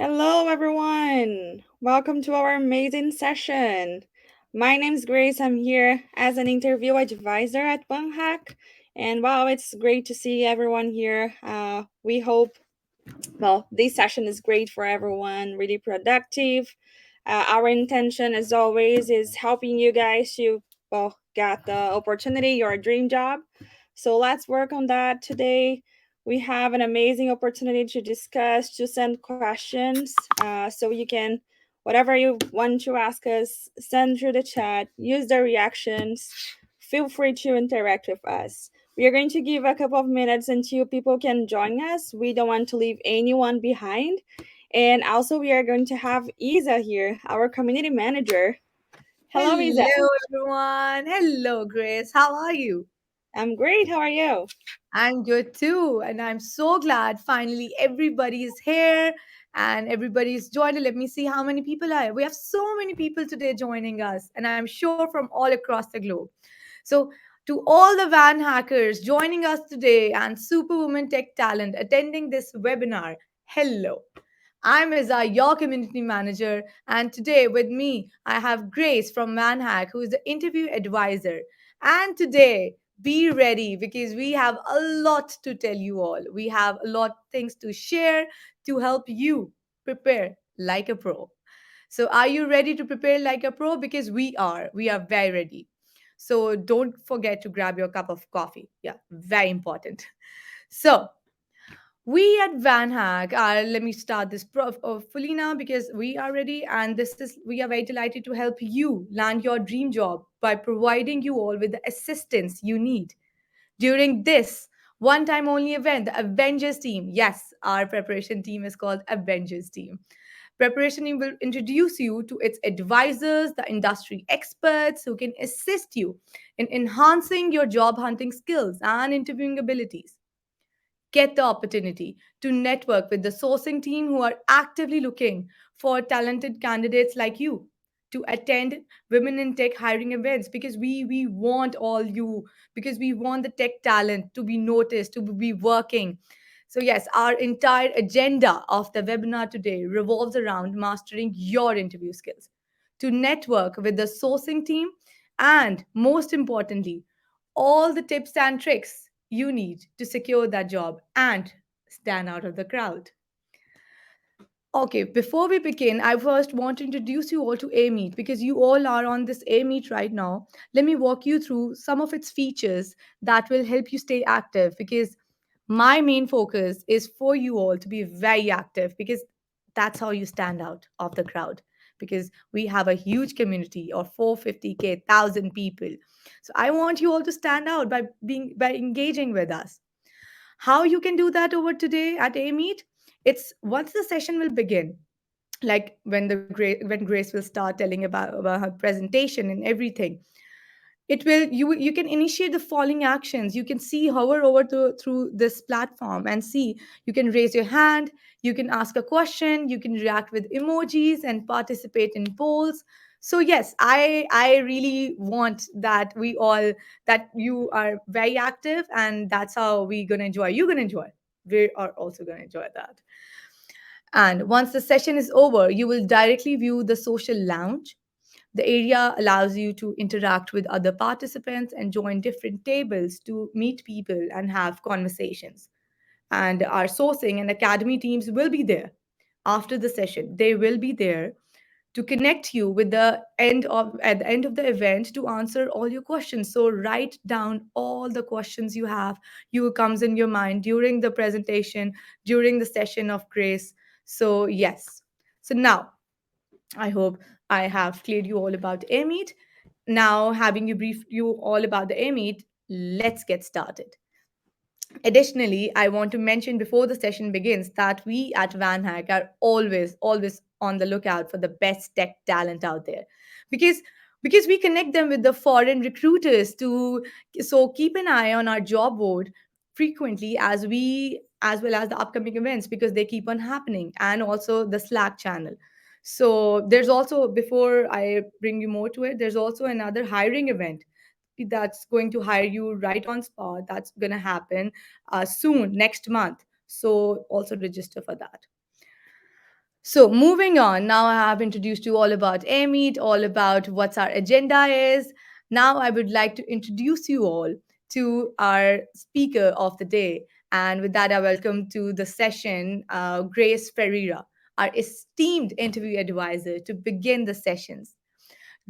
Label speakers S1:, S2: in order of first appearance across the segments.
S1: Hello, everyone. Welcome to our amazing session. My name's Grace. I'm here as an interview advisor at VanHack. And wow, it's great to see everyone here. We hope this session is great for everyone, really productive. Our intention, as always, is helping you guys to, get the opportunity, your dream job. So let's work on that today. We have an amazing opportunity to discuss, to send questions. So you can, whatever you want to ask us, send through the chat, use the reactions. Feel free to interact with us. We are going to give a couple of minutes until people can join us. We don't want to leave anyone behind. And also, we are going to have Isa here, our community manager. Hello, Isa.
S2: Hello, everyone. Hello, Grace. How are you?
S1: I'm great. How are you?
S2: I'm good too. And I'm so glad finally everybody is here and everybody is joining. Let me see how many people are. We have so many people today joining us, and I'm sure from all across the globe. So, to all the van hackers joining us today and Superwoman Tech Talent attending this webinar, hello. I'm Iza, your community manager, and today with me I have Grace from VanHack, who is the interview advisor. And today, be ready because we have a lot to tell you all. We have a lot of things to share to help you prepare like a pro. So, are you ready to prepare like a pro? Because we are. We are very ready. So, don't forget to grab your cup of coffee. Yeah, very important. So, we at VanHack are, let me start this fully now because we are ready and we are very delighted to help you land your dream job by providing you all with the assistance you need during this one time only event, the Avengers team. Yes, our preparation team is called Avengers team. Preparation team will introduce you to its advisors, the industry experts who can assist you in enhancing your job hunting skills and interviewing abilities. Get the opportunity to network with the sourcing team who are actively looking for talented candidates like you to attend women in tech hiring events because we want all you because we want the tech talent to be noticed to be working. So yes, our entire agenda of the webinar today revolves around mastering your interview skills to network with the sourcing team and most importantly all the tips and tricks you need to secure that job and stand out of the crowd. Okay, before we begin, I first want to introduce you all to AMeet because you all are on this AMeet right now. Let me walk you through some of its features that will help you stay active because my main focus is for you all to be very active because that's how you stand out of the crowd because we have a huge community of 450k 1000 people. So I want you all to stand out by engaging with us. How you can do that over today at AMeet? It's once the session will begin, like when Grace will start telling about her presentation and everything. You can initiate the following actions. You can see hover over through this platform and see you can raise your hand, you can ask a question, you can react with emojis and participate in polls. So yes, I really want that you are very active, and that's how we're gonna enjoy. You're gonna enjoy. We are also gonna enjoy that. And once the session is over, you will directly view the social lounge. The area allows you to interact with other participants and join different tables to meet people and have conversations. And our sourcing and academy teams will be there after the session. They will be there to connect you with the end of at the end of the event to answer all your questions. So write down all the questions you comes in your mind during the presentation, during the session of Grace. So yes. So now I hope I have cleared you all about AMeet. Now, having you briefed you all about the AMeet, let's get started. Additionally, I want to mention before the session begins that we at VanHack are always on the lookout for the best tech talent out there. Because because we connect them with the foreign recruiters to so keep an eye on our job board frequently as well as the upcoming events because they keep on happening and also the Slack channel. So there's also before I bring you more to it, there's also another hiring event that's going to hire you right on spot. That's going to happen soon, next month. So also register for that. So, moving on, now I have introduced you all about AirMeet, all about what our agenda is. Now, I would like to introduce you all to our speaker of the day. And with that, I welcome to the session Grayce Ferreira, our esteemed interview advisor, to begin the sessions.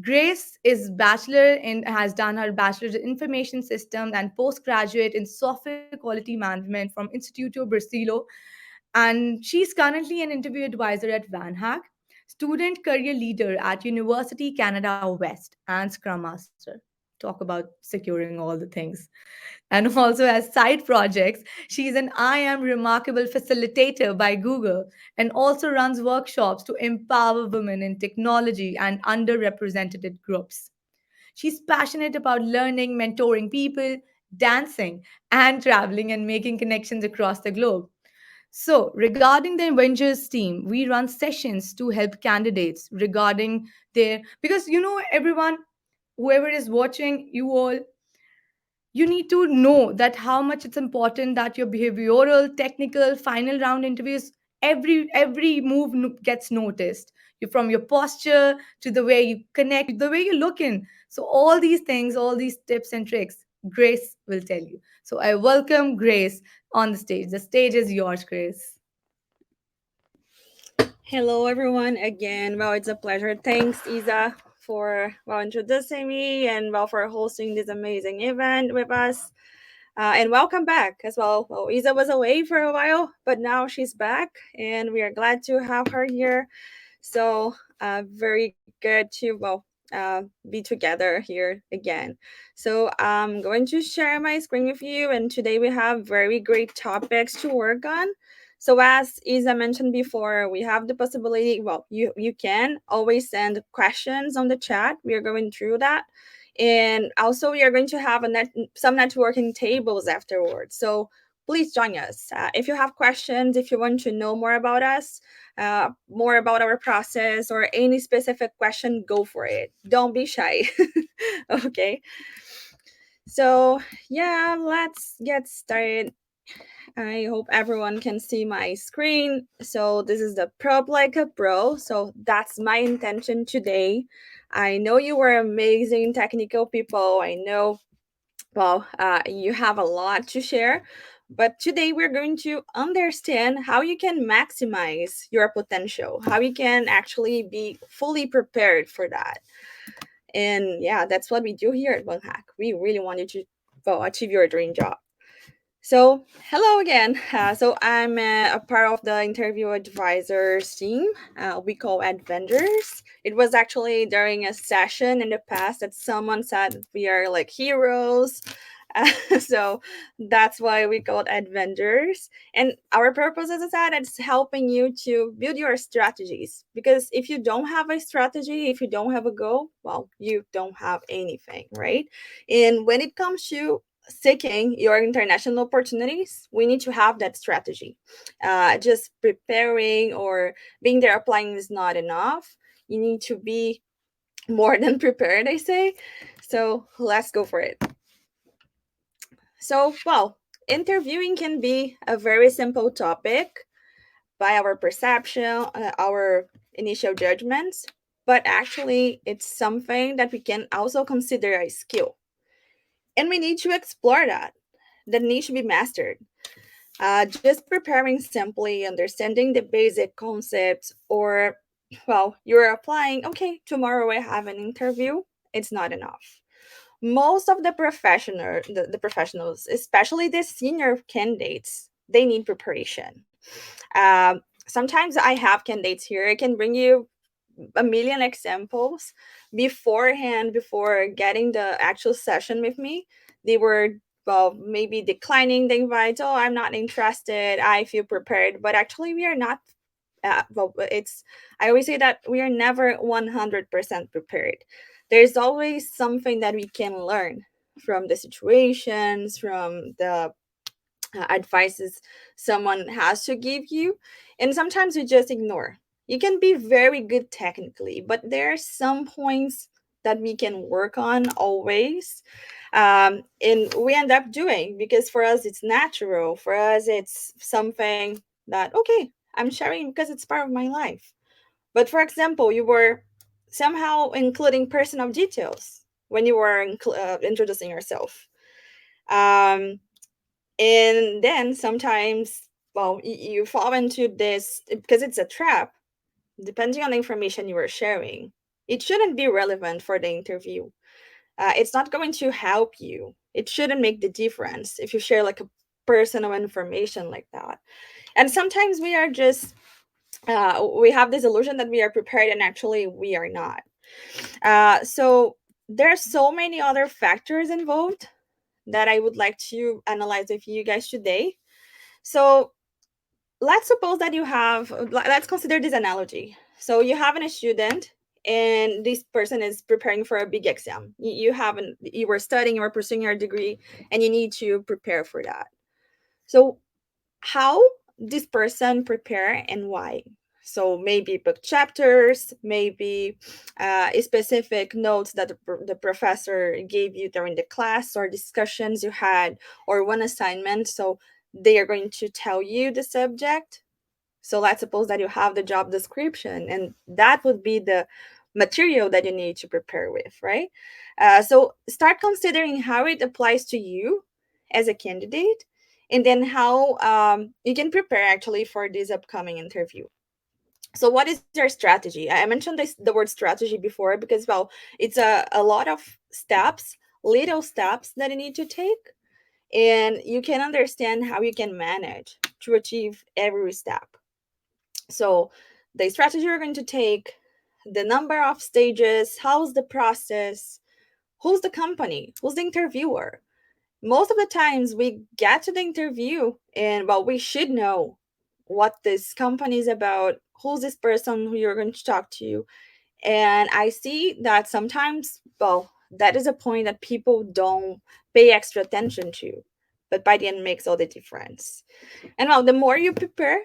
S2: Grayce is bachelor in has done her bachelor's in information systems and postgraduate in software quality management from Instituto Brasileiro, and she's currently an interview advisor at VanHack, student career leader at University Canada West, and Scrum Master. Talk about securing all the things. And also as side projects, she's an I Am Remarkable facilitator by Google and also runs workshops to empower women in technology and underrepresented groups. She's passionate about learning, mentoring people, dancing, and traveling and making connections across the globe. So, regarding the Avengers team, we run sessions to help candidates regarding their, because everyone, whoever is watching, you all, you need to know that how much it's important that your behavioral, technical, final round interviews, every move gets noticed. You, from your posture to the way you connect, the way you look in. So all these things, all these tips and tricks, Grayce will tell you. So I welcome Grayce on the stage. The stage is yours, Grayce.
S1: Hello, everyone. Again, well, it's a pleasure. Thanks, Isa, for introducing me and for hosting this amazing event with us. And welcome back as well. Well, Isa was away for a while, but now she's back, and we are glad to have her here. So, very good to be together here again. So, I'm going to share my screen with you, and today we have very great topics to work on. So as Isa mentioned before, we have the possibility, well, you can always send questions on the chat. We are going through that. And also we are going to have some networking tables afterwards. So please join us. If you have questions, if you want to know more about us, more about our process or any specific question, go for it. Don't be shy. Okay. So yeah, let's get started. I hope everyone can see my screen. So this is the Probe Like a Pro. So that's my intention today. I know you are amazing technical people. I know, you have a lot to share. But today we're going to understand how you can maximize your potential, how you can actually be fully prepared for that. And yeah, that's what we do here at VanHack. We really want you to achieve your dream job. So, hello again. So, I'm a part of the interview advisors team. We call Adventures. It was actually during a session in the past that someone said we are like heroes. So, that's why we called Adventures. And our purpose, as I said, it's helping you to build your strategies. Because if you don't have a strategy, if you don't have a goal, well, you don't have anything, right? And when it comes to seeking your international opportunities, we need to have that strategy. Just preparing or being there applying is not enough. You need to be more than prepared, I say. So let's go for it. So, interviewing can be a very simple topic by our perception, our initial judgments, but actually, it's something that we can also consider a skill. And we need to explore that need to be mastered. Just preparing simply, understanding the basic concepts, or, you're applying, okay, tomorrow I have an interview, it's not enough. Most of the professionals, especially the senior candidates, they need preparation. Sometimes I have candidates here, I can bring you a million examples beforehand before getting the actual session with me. They were, maybe declining the invite. Oh, I'm not interested, I feel prepared, but actually we are not. It's, I always say that we are never 100% prepared. There's always something that we can learn from the situations, from the advices someone has to give you, and sometimes you just ignore. You can be very good technically, but there are some points that we can work on always. And we end up doing, because for us it's natural, for us it's something that, okay, I'm sharing because it's part of my life. But for example, you were somehow including personal details when you were introducing yourself. Um, and then sometimes, well, you fall into this because it's a trap, depending on the information you are sharing. It shouldn't be relevant for the interview. It's not going to help you. It shouldn't make the difference if you share like a personal information like that. And sometimes we are just we have this illusion that we are prepared, and actually we are not. So there are so many other factors involved that I would like to analyze with you guys today. So let's suppose that let's consider this analogy. So you have a student, and this person is preparing for a big exam. You were studying, you were pursuing your degree, and you need to prepare for that. So how this person prepare and why? So maybe book chapters, maybe specific notes that the professor gave you during the class, or discussions you had, or one assignment. So they are going to tell you the subject. So let's suppose that you have the job description, and that would be the material that you need to prepare with, right? So start considering how it applies to you as a candidate, and then how you can prepare actually for this upcoming interview. So what is your strategy? I mentioned the word strategy before because, well, it's a lot of steps, little steps that you need to take, and you can understand how you can manage to achieve every step. So the strategy you're going to take, the number of stages, how's the process, who's the company, who's the interviewer. Most of the times we get to the interview and, well, we should know what this company is about, who's this person who you're going to talk to. And I see that sometimes, well, that is a point that people don't pay extra attention to, but by the end makes all the difference. And well, the more you prepare,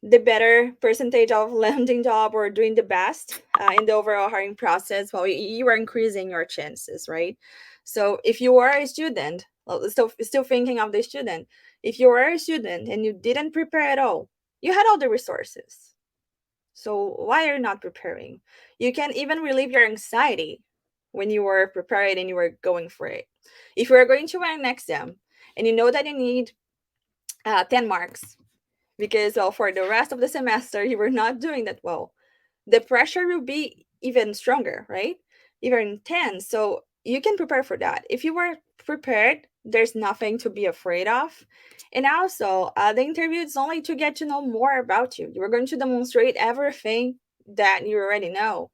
S1: the better percentage of landing job or doing the best in the overall hiring process. Well, you are increasing your chances, right? So if you are a student, well, still thinking of the student, if you are a student and you didn't prepare at all, you had all the resources. So why are you not preparing? You can even relieve your anxiety when you were prepared and you were going for it. If you are going to an exam and you know that you need 10 marks, because, well, for the rest of the semester you were not doing that well, the pressure will be even stronger, right? Even intense. So you can prepare for that. If you were prepared, there's nothing to be afraid of. And also, the interview is only to get to know more about you. You are going to demonstrate everything that you already know.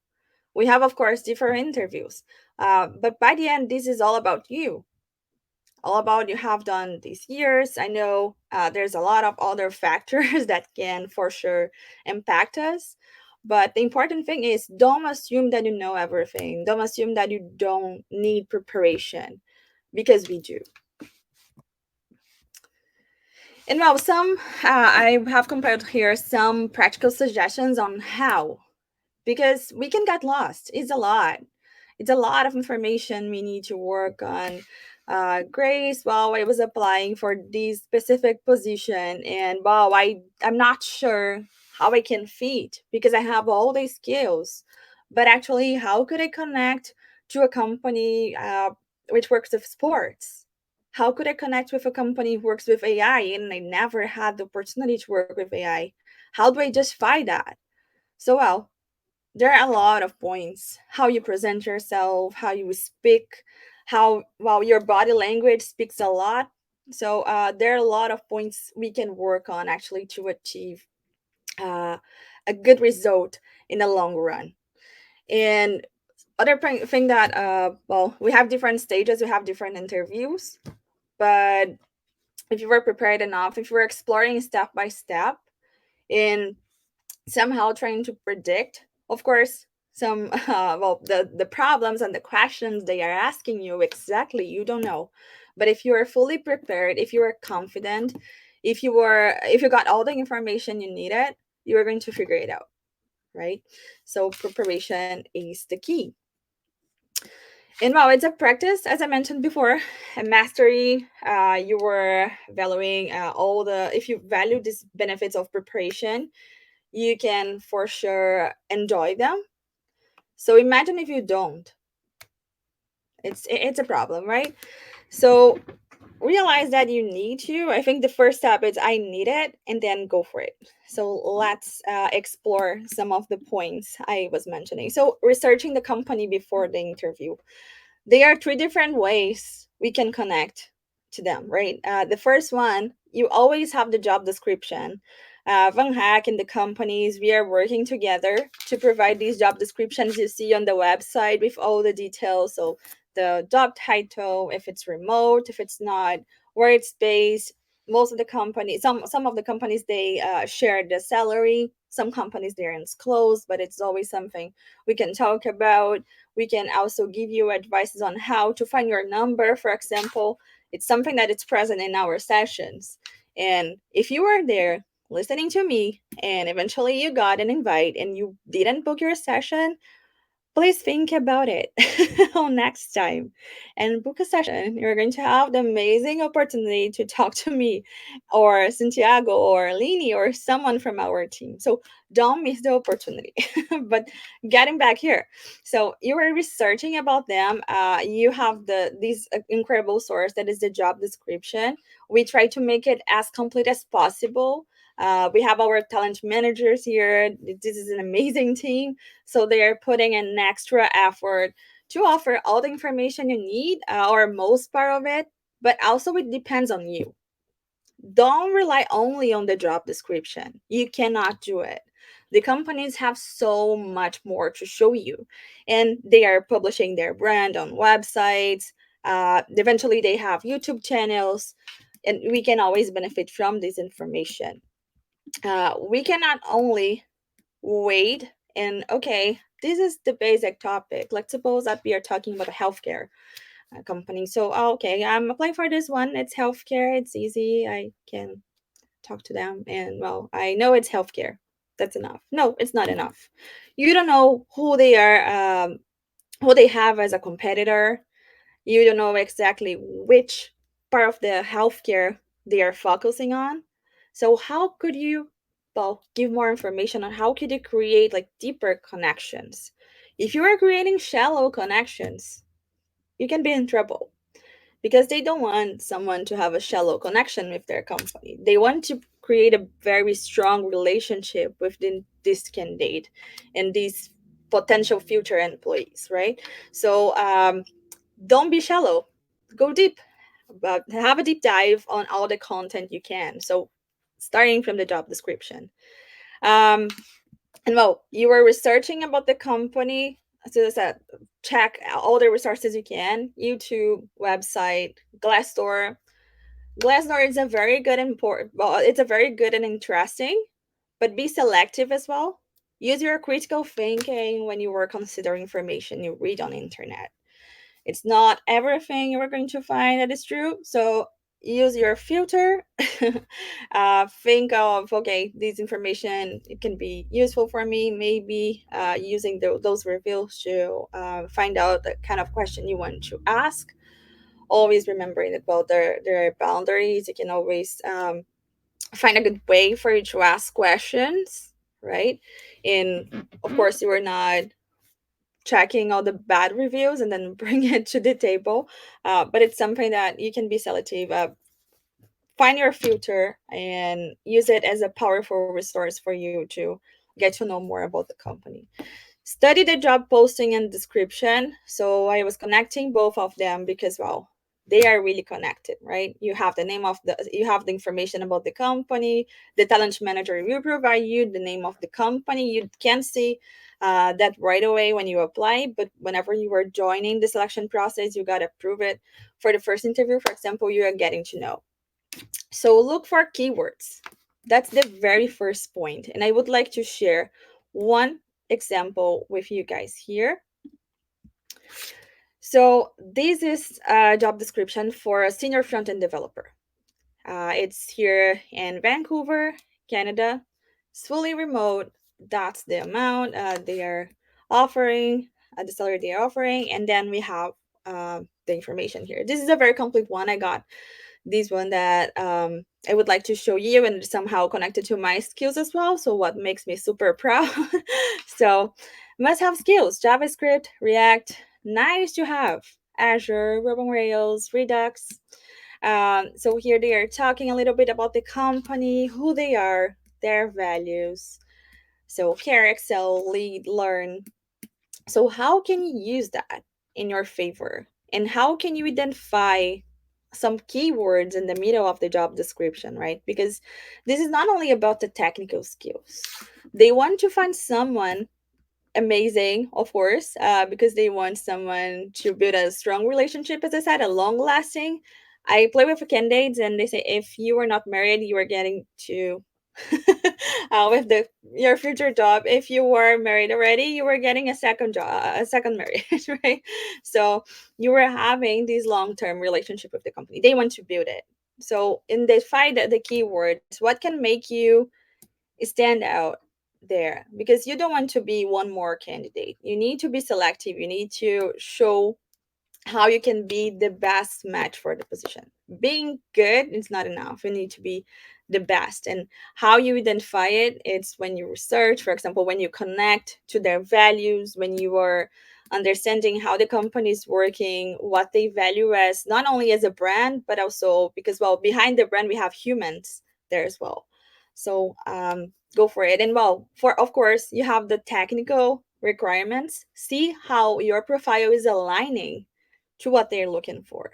S1: We have, of course, different interviews, but by the end, this is all about you, all about you have done these years. I know there's a lot of other factors that can for sure impact us. But the important thing is, don't assume that you know everything. Don't assume that you don't need preparation, because we do. And well, I have compared here some practical suggestions on how, because we can get lost. It's a lot. It's a lot of information we need to work on. Grayce, well, I was applying for this specific position, and wow, I'm not sure how I can fit because I have all these skills. But actually, how could I connect to a company which works with sports? How could I connect with a company who works with AI and I never had the opportunity to work with AI? How do I justify that? So, well, there are a lot of points: how you present yourself, how you speak, how, well, your body language speaks a lot. So there are a lot of points we can work on actually to achieve uh, a good result in the long run. And other thing that well, we have different stages, we have different interviews, but if you were prepared enough, if you were exploring step by step and somehow trying to predict, of course, some well, the problems and the questions they are asking you exactly, you don't know. But if you are fully prepared, if you are confident, if you got all the information you needed, you are going to figure it out, right? So preparation is the key. And well, it's a practice, as I mentioned before, a mastery. You were valuing all the, if you value these benefits of preparation, you can for sure enjoy them. So imagine if you don't. It's a problem, right? So realize that you need to. I think the first step is I need it, and then go for it. So let's explore some of the points I was mentioning. So researching the company before the interview. There are three different ways we can connect to them, right? The first one, you always have the job description. VanHack and the companies, we are working together to provide these job descriptions you see on the website with all the details. So the job title, if it's remote, if it's not, where it's based. Most of the companies, some of the companies, they share the salary. Some companies they're disclosed, but it's always something we can talk about. We can also give you advices on how to find your number, for example. It's something that it's present in our sessions. And if you are there listening to me and eventually you got an invite and you didn't book your session, please think about it next time and book a session. You're going to have the amazing opportunity to talk to me or Santiago or Lini or someone from our team. So don't miss the opportunity. But getting back here, so you were researching about them. You have this incredible source that is the job description. We try to make it as complete as possible. We have our talent managers here. This is an amazing team, so they are putting an extra effort to offer all the information you need, or most part of it, but also it depends on you. Don't rely only on the job description. You cannot do it. The companies have so much more to show you, and they are publishing their brand on websites. Eventually, they have YouTube channels, and we can always benefit from this information. We cannot only wait and okay, this is the basic topic. Let's suppose that we are talking about a healthcare company. So okay, I'm applying for this one. It's healthcare. It's easy. I can talk to them, and well, I know it's healthcare. That's enough. No, it's not enough. You don't know who they are, who they have as a competitor. You don't know exactly which part of the healthcare they are focusing on. So how could you, well, give more information on how could you create like deeper connections? If you are creating shallow connections, you can be in trouble because they don't want someone to have a shallow connection with their company. They want to create a very strong relationship with this candidate and these potential future employees, right? So don't be shallow, go deep, but have a deep dive on all the content you can. So starting from the job description, um, and well, you were researching about the company. So as I said, check all the resources you can: YouTube, website, Glassdoor is a very good and important, well, it's a very good and interesting, but be selective as well. Use your critical thinking when you are considering information you read on the internet. It's not everything you are going to find that is true. So use your filter. Think of, okay, this information, it can be useful for me. Maybe using those reviews to find out the kind of question you want to ask. Always remembering that, well, there are boundaries. You can always find a good way for you to ask questions, right? And of course, you are not checking all the bad reviews and then bring it to the table. But it's something that you can be selective. Find your filter and use it as a powerful resource for you to get to know more about the company. Study the job posting and description. So I was connecting both of them because, well, they are really connected, right? You have the information about the company. The talent manager will provide you the name of the company. You can see that right away when you apply, but whenever you are joining the selection process, you got to prove it. For the first interview, for example, you are getting to know. So look for keywords. That's the very first point. And I would like to share one example with you guys here. So this is a job description for a senior front-end developer. It's here in Vancouver, Canada. It's fully remote. That's the amount they are offering, the salary they are offering. And then we have the information here. This is a very complete one. I got this one that I would like to show you and somehow connected to my skills as well. So what makes me super proud. So must have skills: JavaScript, React, nice to have, Azure, Ruby on Rails, Redux. So here they are talking a little bit about the company, who they are, their values. So care, excel, lead, learn. So how can you use that in your favor? And how can you identify some keywords in the middle of the job description, right? Because this is not only about the technical skills. They want to find someone amazing, of course, because they want someone to build a strong relationship, as I said, a long lasting. I play with candidates and they say if you are not married, you are getting to with the your future job. If you were married already, you were getting a second job, a second marriage, right? So you were having this long term relationship with the company. They want to build it. So in the find the keywords, what can make you stand out there, because you don't want to be one more candidate. You need to be selective. You need to show how you can be the best match for the position. Being good is not enough. You need to be the best. And how you identify it, it's when you research, for example, when you connect to their values, when you are understanding how the company is working, what they value as not only as a brand, but also because, well, behind the brand we have humans there as well. So go for it. And well, for of course you have the technical requirements. See how your profile is aligning to what they're looking for.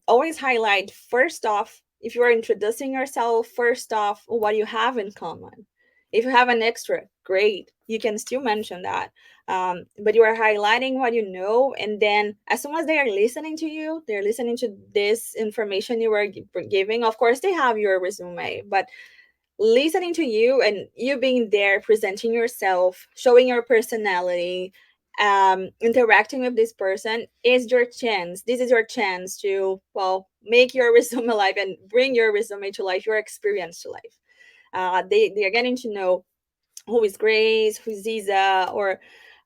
S1: Always highlight first off, if you are introducing yourself, first off, what you have in common. If you have an extra, great, you can still mention that. But you are highlighting what you know, and then as soon as they are listening to you, they're listening to this information you were giving. Of course, they have your resume, but listening to you and you being there, presenting yourself, showing your personality, interacting with this person is your chance. This is your chance to, well, make your resume alive and bring your resume to life, your experience to life. They are getting to know who is Grayce, who's Ziza, or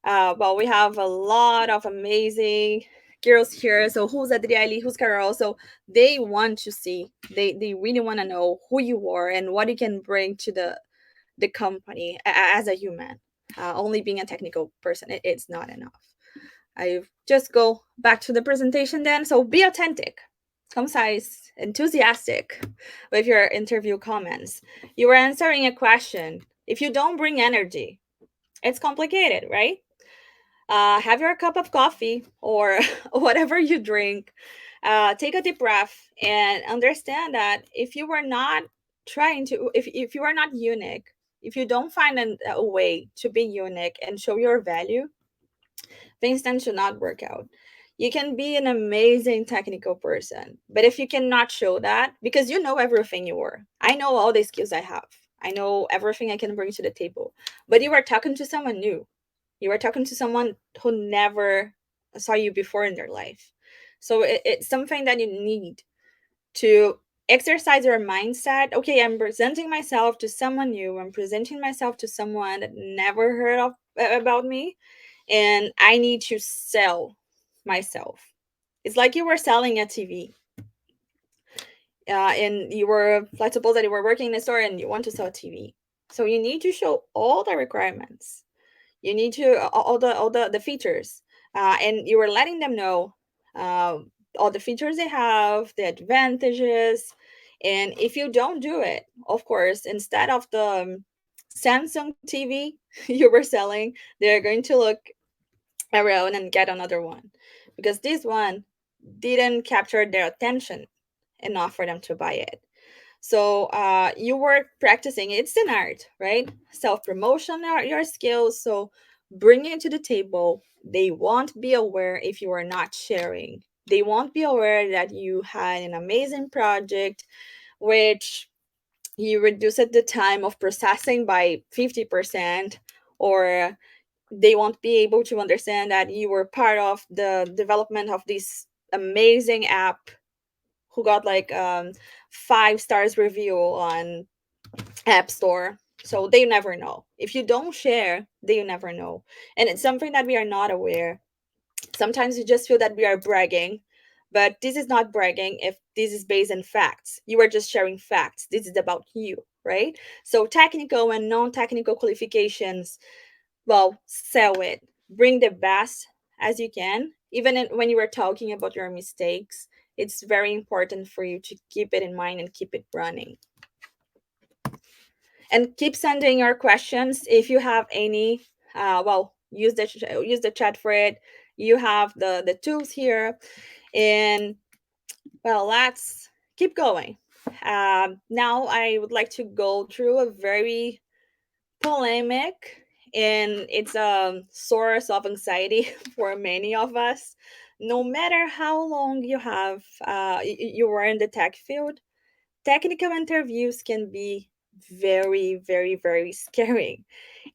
S1: well, we have a lot of amazing girls here. So who's Adrieli, who's Carol? So they want to see, they really want to know who you are and what you can bring to the company as a human. Only being a technical person, it's not enough. I just go back to the presentation then. So be authentic, concise, enthusiastic with your interview comments. You are answering a question. If you don't bring energy, it's complicated, right? Have your cup of coffee or whatever you drink. Take a deep breath and understand that if you are not trying to, if you are not unique, if you don't find a way to be unique and show your value, things tend to not work out. You can be an amazing technical person, but if you cannot show that, because you know everything you are, I know all the skills I have, I know everything I can bring to the table, but you are talking to someone new. You are talking to someone who never saw you before in their life. So it's something that you need to exercise your mindset. Okay, I'm presenting myself to someone new. I'm presenting myself to someone that never heard of about me, and I need to sell myself. It's like you were selling a TV. And you were, let's suppose that you were working in a store and you want to sell a TV. So you need to show all the requirements. You need to all the features, and you were letting them know uh, all the features they have, the advantages. And if you don't do it, of course, instead of the Samsung TV you were selling, they're going to look around and get another one, because this one didn't capture their attention enough for them to buy it. So you were practicing. It's an art, right? Self promotion are your skills. So bring it to the table. They won't be aware if you are not sharing. They won't be aware that you had an amazing project, which you reduced the time of processing by 50%, or they won't be able to understand that you were part of the development of this amazing app who got like 5 stars review on App Store. So they never know. If you don't share, they never know. And it's something that we are not aware. Sometimes we just feel that we are bragging, But this is not bragging if this is based on facts. You are just sharing facts. This is about you, right? So technical and non-technical qualifications, well, sell it. Bring the best as you can. Even when you are talking about your mistakes, it's very important for you to keep it in mind and keep it running. And keep sending your questions if you have any. Well, use the chat for it. You have the tools here, and well, let's keep going. Now I would like to go through a very polemic, and it's a source of anxiety for many of us. No matter how long you were in the tech field, technical interviews can be very, very, very scary.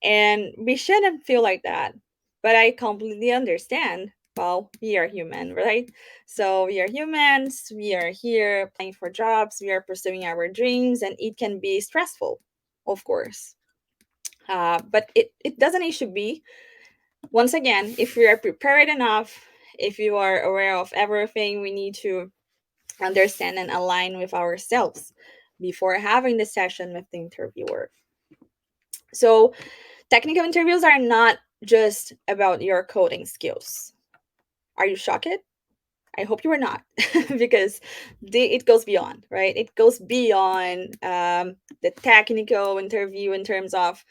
S1: And we shouldn't feel like that. But I completely understand. Well, we are human, right? So we are humans, we are here applying for jobs, we are pursuing our dreams, and it can be stressful, of course. But it doesn't need to be. Once again, if we are prepared enough, if you are aware of everything we need to understand and align with ourselves before having the session with the interviewer. So, technical interviews are not just about your coding skills. Are you shocked? I hope you are not, because it goes beyond, right? It goes beyond the technical interview in terms of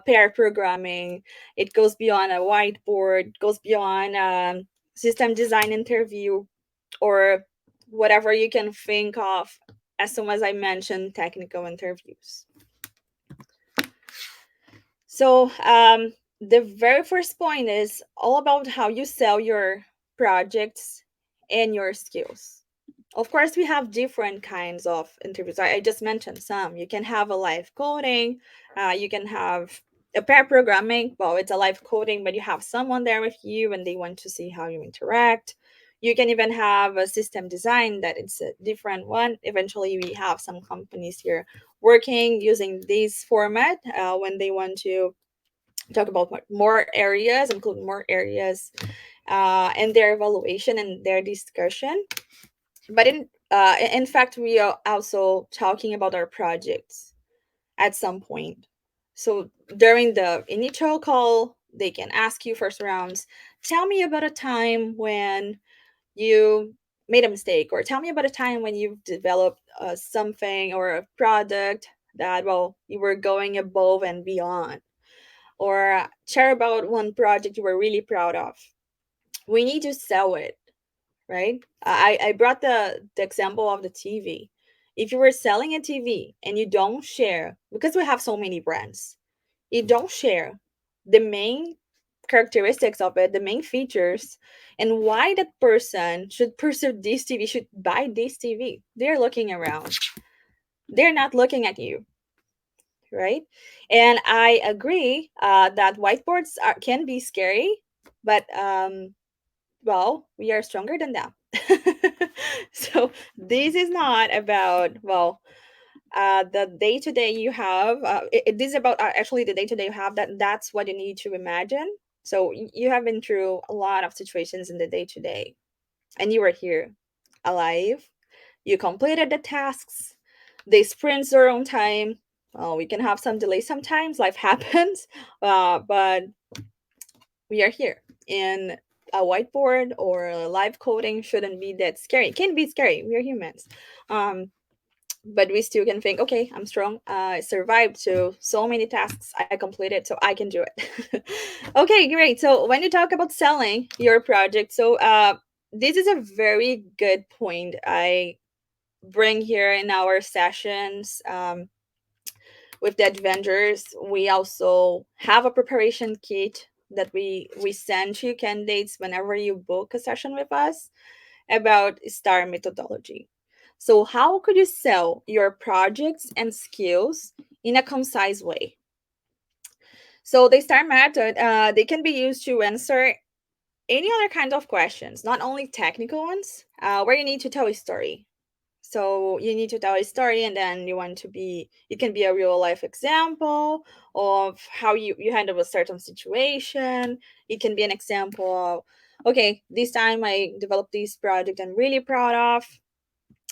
S1: pair programming. It goes beyond a whiteboard, goes beyond system design interview, or whatever you can think of as soon as I mentioned technical interviews. So, the very first point is all about how you sell your projects and your skills. Of course, we have different kinds of interviews. I just mentioned some. You can have a live coding, you can have a pair programming. Well, it's a live coding, but you have someone there with you and they want to see how you interact. You can even have a system design that it's a different one. Eventually, we have some companies here working using this format when they want to talk about more areas, include more areas, and their evaluation and their discussion. But in fact, we are also talking about our projects at some point. So during the initial call, they can ask you first rounds, tell me about a time when you made a mistake, or tell me about a time when you've developed something or a product that, well, you were going above and beyond, or share about one project you were really proud of. We need to sell it, right? I brought the example of the TV. If you were selling a TV and you don't share, because we have so many brands, you don't share the main characteristics of it, the main features, and why that person should pursue this TV, should buy this TV. They're looking around. They're not looking at you, right? And I agree that whiteboards can be scary, but well, we are stronger than them. So this is not about, well, the day to day you have. This is about actually the day to day you have. That's what you need to imagine. So you have been through a lot of situations in the day to day, and you are here, alive. You completed the tasks. They sprint their own time. Well, we can have some delays sometimes. Life happens, but we are here. And a whiteboard or live coding shouldn't be that scary. It can be scary. We are humans. But we still can think, okay, I'm strong. I survived so many tasks I completed, so I can do it. Okay, great. So when you talk about selling your project, so this is a very good point I bring here in our sessions. With the adventures, we also have a preparation kit that we send to candidates whenever you book a session with us about STAR methodology. So how could you sell your projects and skills in a concise way? So the STAR method, they can be used to answer any other kind of questions, not only technical ones, where you need to tell a story. So you need to tell a story, and then you want to be, it can be a real life example of how you handle a certain situation. It can be an example Okay, this time I developed this project I'm really proud of.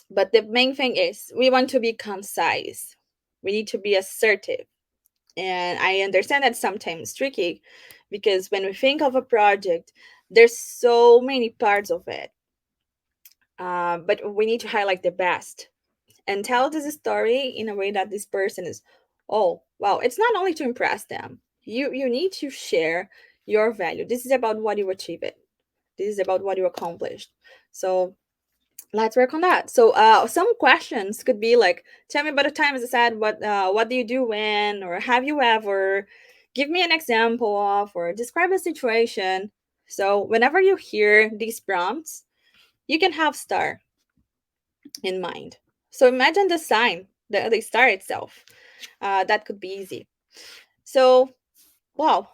S1: But the main thing is we want to be concise. We need to be assertive. And I understand that's sometimes tricky because when we think of a project, there's so many parts of it. But we need to highlight the best and tell this story in a way that this person is, oh, wow, it's not only to impress them. You need to share your value. This is about what you achieved. This is about what you accomplished. So let's work on that. So some questions could be like, tell me about a time, as I said, what do you do when, or have you ever, give me an example of, or describe a situation. So whenever you hear these prompts, you can have star in mind. So imagine the sign, the star itself. That could be easy. So, wow,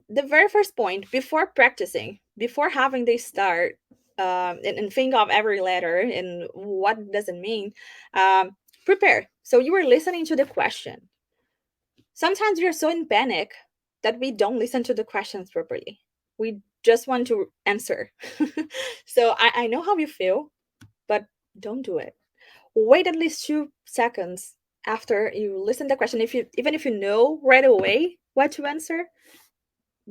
S1: the very first point before practicing, before having they start and think of every letter and what does it mean, um, prepare. So you were listening to the question. Sometimes we are so in panic that we don't listen to the questions properly. We just want to answer. So I know how you feel, but don't do it. Wait at least 2 seconds after you listen to the question. If you even if you know right away what to answer,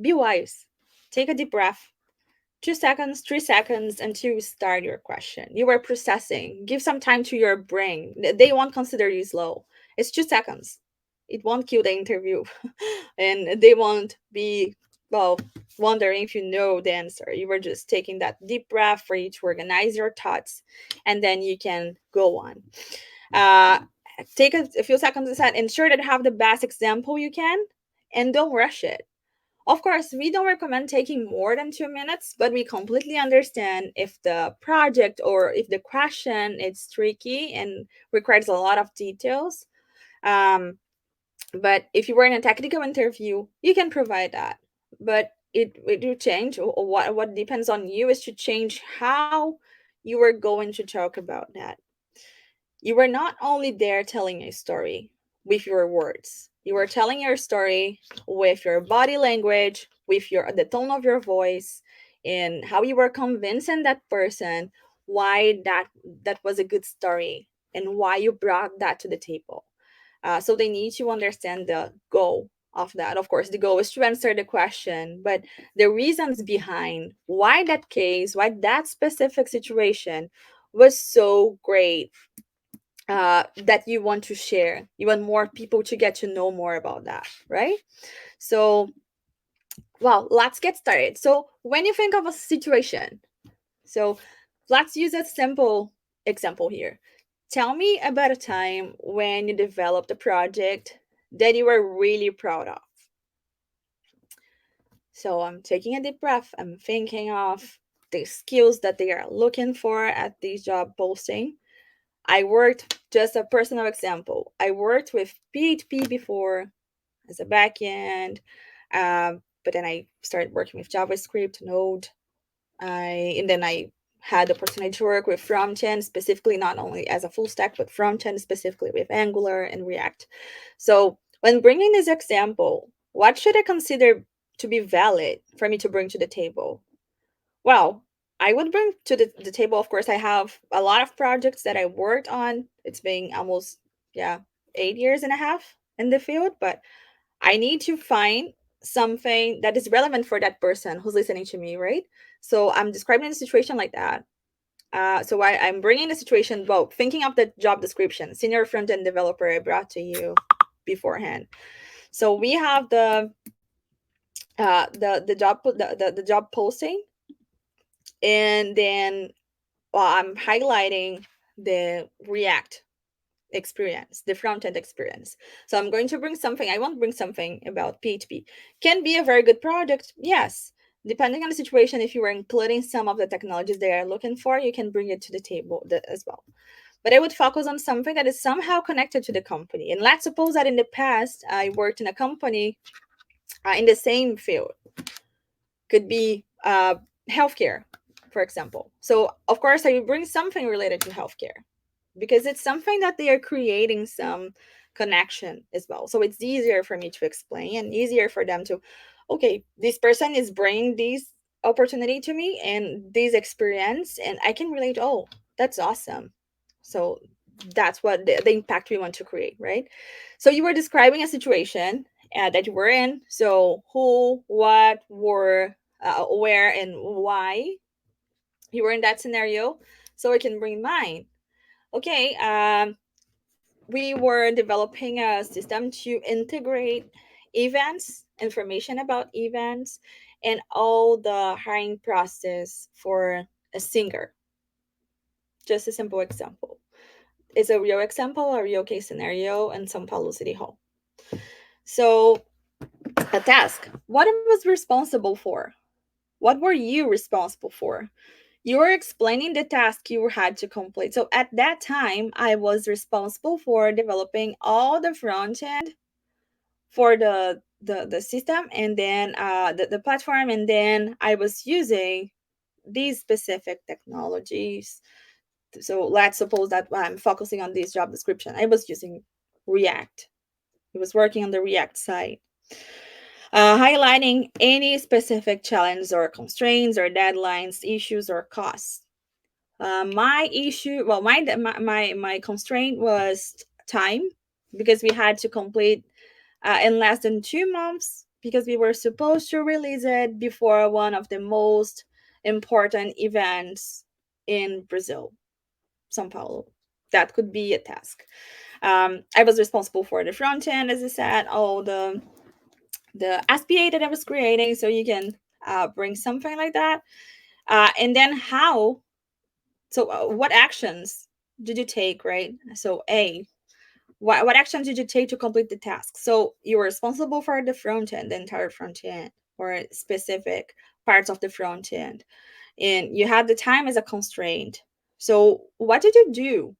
S1: be wise. Take a deep breath. 2 seconds, 3 seconds until you start your question. You are processing. Give some time to your brain. They won't consider you slow. It's 2 seconds. It won't kill the interview. And they won't be, well, wondering if you know the answer. You were just taking that deep breath for you to organize your thoughts, and then you can go on. Uh, take a few seconds aside. Ensure that you have the best example you can, and don't rush it. Of course, we don't recommend taking more than 2 minutes, but we completely understand if the project or if the question is tricky and requires a lot of details. Um, but if you were in a technical interview, you can provide that. But it will change. Or what depends on you is to change how you are going to talk about that. You were not only there telling a story with your words. You were telling your story with your body language, with your the tone of your voice, and how you were convincing that person why that was a good story and why you brought that to the table. So they need to understand the goal of that. Of course, the goal is to answer the question, but the reasons behind why that case, why that specific situation was so great, that you want to share. You want more people to get to know more about that, right? So, well, let's get started. So, when you think of a situation, so let's use a simple example here. Tell me about a time when you developed a project that you were really proud of. So, I'm taking a deep breath. I'm thinking of the skills that they are looking for at this job posting. I worked, just a personal example, I worked with PHP before as a backend, but then I started working with JavaScript, Node, and then I had the opportunity to work with front-end, specifically not only as a full stack, but front-end specifically with Angular and React. So when bringing this example, what should I consider to be valid for me to bring to the table? Well, I would bring to the table, of course, I have a lot of projects that I worked on. It's been almost, yeah, 8 years and a half in the field, but I need to find something that is relevant for that person who's listening to me, right? So I'm describing a situation like that. I'm bringing the situation, well, thinking of the job description, senior front end developer I brought to you beforehand. So we have the job posting, and then, well, I'm highlighting the React experience, the front end experience. So I'm going to bring something. I won't bring something about PHP. Can be a very good product, yes. Depending on the situation, if you are including some of the technologies they are looking for, you can bring it to the table as well. But I would focus on something that is somehow connected to the company. And let's suppose that in the past, I worked in a company in the same field. Could be healthcare, for example. So, of course, I bring something related to healthcare because it's something that they are creating some connection as well. So it's easier for me to explain and easier for them to, okay, this person is bringing these opportunity to me and this experience, and I can relate. Oh, that's awesome. So that's what the impact we want to create, right? So you were describing a situation that you were in. So who, what, were, where, and why you were in that scenario. So I can bring mine. Okay, we were developing a system to integrate events, information about events, and all the hiring process for a singer. Just a simple example. It's a real example, a real case scenario in São Paulo City Hall. So, a task. What I was responsible for? What were you responsible for? You were explaining the task you had to complete. So at that time, I was responsible for developing all the front end for the system, and then the platform, and then I was using these specific technologies. So let's suppose that I'm focusing on this job description. I was using React. I was working on the React side, highlighting any specific challenges or constraints or deadlines, issues or costs. My issue, well, my constraint was time, because we had to complete in less than 2 months, because we were supposed to release it before one of the most important events in Brazil, São Paulo. That could be a task. I was responsible for the front end, as I said, all the SPA that I was creating, so you can bring something like that. And then how? So, what actions did you take, right? So, A, what actions did you take to complete the task? So you were responsible for the front end, the entire front end, or specific parts of the front end, and you had the time as a constraint. So what did you do